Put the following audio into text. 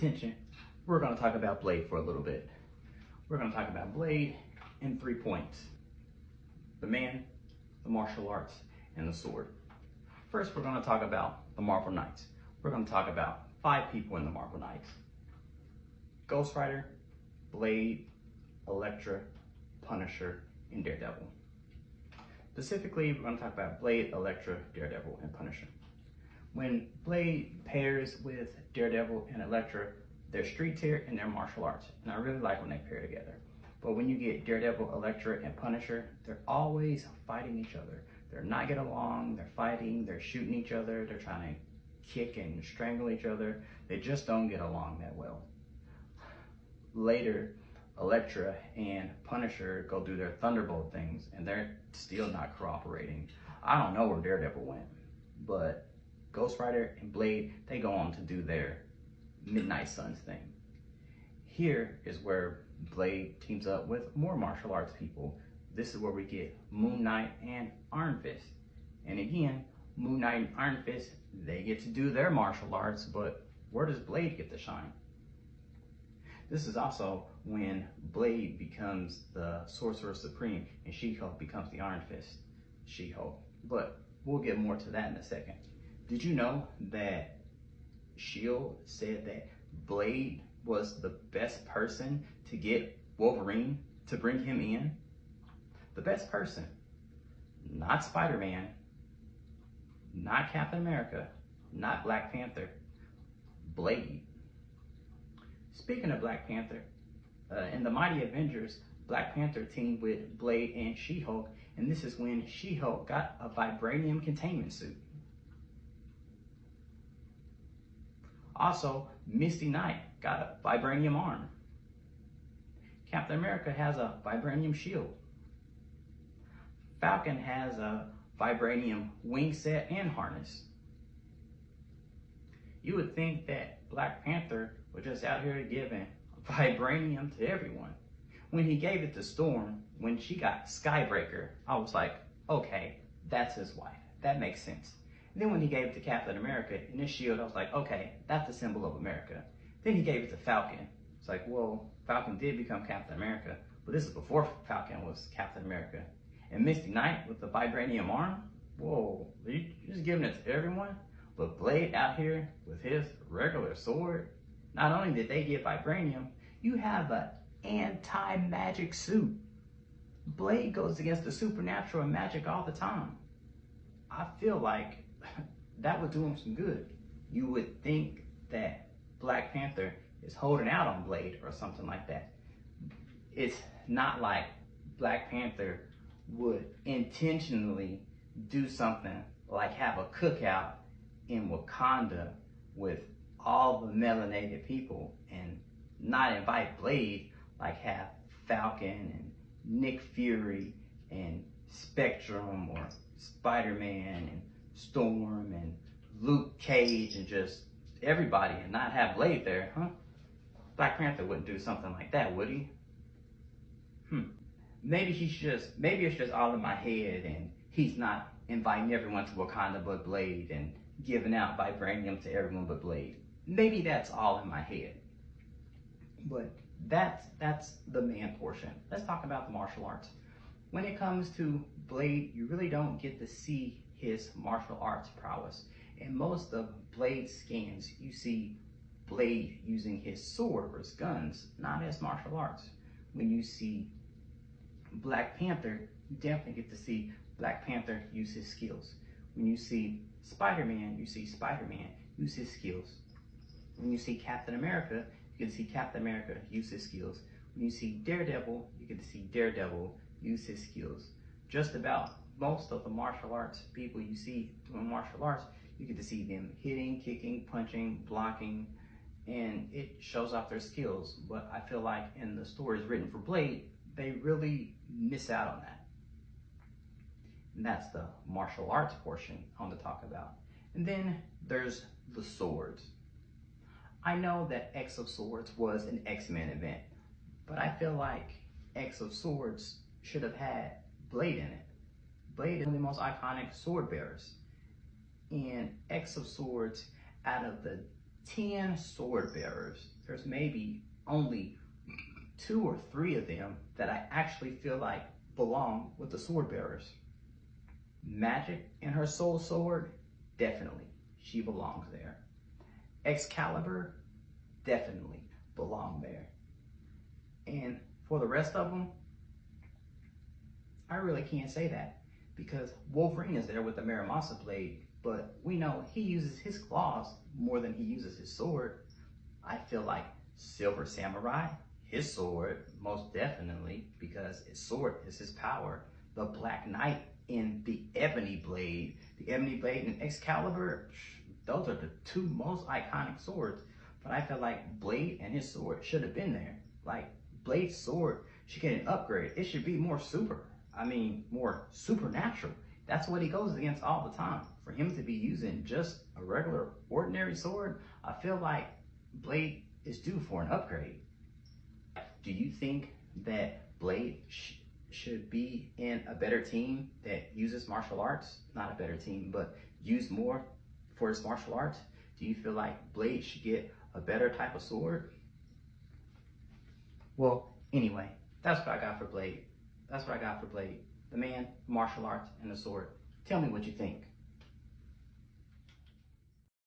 attention, we're going to talk about Blade for a little bit. We're going to talk about Blade in 3 points: the man, the martial arts, and the sword. First, we're going to talk about the Marvel Knights. We're going to talk about 5 people in the Marvel Knights: Ghost Rider, Blade, Elektra, Punisher, and Daredevil. Specifically, we're going to talk about Blade, Elektra, Daredevil, and Punisher. When Blade pairs with Daredevil and Elektra, they're street tier and they're martial arts, and I really like when they pair together. But when you get Daredevil, Elektra, and Punisher, they're always fighting each other. They're not getting along, they're fighting, they're shooting each other, they're trying to kick and strangle each other. They just don't get along that well. Later, Elektra and Punisher go do their Thunderbolt things, and they're still not cooperating. I don't know where Daredevil went, but Ghost Rider and Blade, they go on to do their Midnight Suns thing. Here is where Blade teams up with more martial arts people. This is where we get Moon Knight and Iron Fist. And again, Moon Knight and Iron Fist, they get to do their martial arts, but where does Blade get to shine? This is also when Blade becomes the Sorcerer Supreme and She-Hulk becomes the Iron Fist She-Hulk. But we'll get more to that in a second. Did you know that S.H.I.E.L.D. said that Blade was the best person to get Wolverine, to bring him in? The best person. Not Spider-Man, not Captain America, not Black Panther, Blade. Speaking of Black Panther, in the Mighty Avengers, Black Panther teamed with Blade and She-Hulk, and this is when She-Hulk got a vibranium containment suit. Also, Misty Knight got a vibranium arm. Captain America has a vibranium shield. Falcon has a vibranium wing set and harness. You would think that Black Panther was just out here giving vibranium to everyone. When he gave it to Storm, when she got Skybreaker, I was like, okay, that's his wife. That makes sense. And then when he gave it to Captain America in his shield, I was like, okay, that's the symbol of America. Then he gave it to Falcon. It's like, well, Falcon did become Captain America, but this is before Falcon was Captain America. And Misty Knight with the vibranium arm, whoa, you're just giving it to everyone? But Blade out here with his regular sword, not only did they get vibranium, you have an anti-magic suit. Blade goes against the supernatural and magic all the time. I feel like that would do him some good. You would think that Black Panther is holding out on Blade or something like that. It's not like Black Panther would intentionally do something like have a cookout in Wakanda with all the melanated people and not invite Blade, like have Falcon and Nick Fury and Spectrum or Spider-Man and Storm and Luke Cage and just everybody and not have Blade there, huh? Black Panther wouldn't do something like that, would he? Maybe it's just all in my head and he's not inviting everyone to Wakanda but Blade and giving out vibranium to everyone but Blade. Maybe that's all in my head. But that's the man portion. Let's talk about the martial arts. When it comes to Blade, you really don't get to see his martial arts prowess. In most of Blade's scans, you see Blade using his sword or his guns, not his martial arts. When you see Black Panther, you definitely get to see Black Panther use his skills. When you see Spider-Man, you see Spider-Man use his skills. When you see Captain America, you get to see Captain America use his skills. When you see Daredevil, you get to see Daredevil use his skills. Just about most of the martial arts people you see doing martial arts, you get to see them hitting, kicking, punching, blocking, and it shows off their skills. But I feel like in the stories written for Blade, they really miss out on that. And that's the martial arts portion I want to talk about. And then there's the swords. I know that X of Swords was an X-Men event, but I feel like X of Swords should have had Blade in it. Blade is one of the most iconic sword bearers. And X of Swords, out of the 10 sword bearers, there's maybe only 2 or 3 of them that I actually feel like belong with the sword bearers. Magic and her soul sword, definitely, she belongs there. Excalibur, definitely belong there. And for the rest of them, I really can't say that because Wolverine is there with the Muramasa blade, but we know he uses his claws more than he uses his sword. I feel like Silver Samurai, his sword, most definitely, because his sword is his power. The Black Knight in the Ebony Blade and Excalibur, those are the 2 most iconic swords. But I feel like Blade and his sword should have been there. Like, Blade's sword should get an upgrade. It should be more more supernatural. That's what he goes against all the time. For him to be using just a regular, ordinary sword, I feel like Blade is due for an upgrade. Do you think that Blade should be in a better team that uses martial arts? Not a better team, but use more for his martial arts? Do you feel like Blade should get a better type of sword? Well, anyway, that's what I got for Blade. That's what I got for Blade. The man, martial arts, and the sword. Tell me what you think.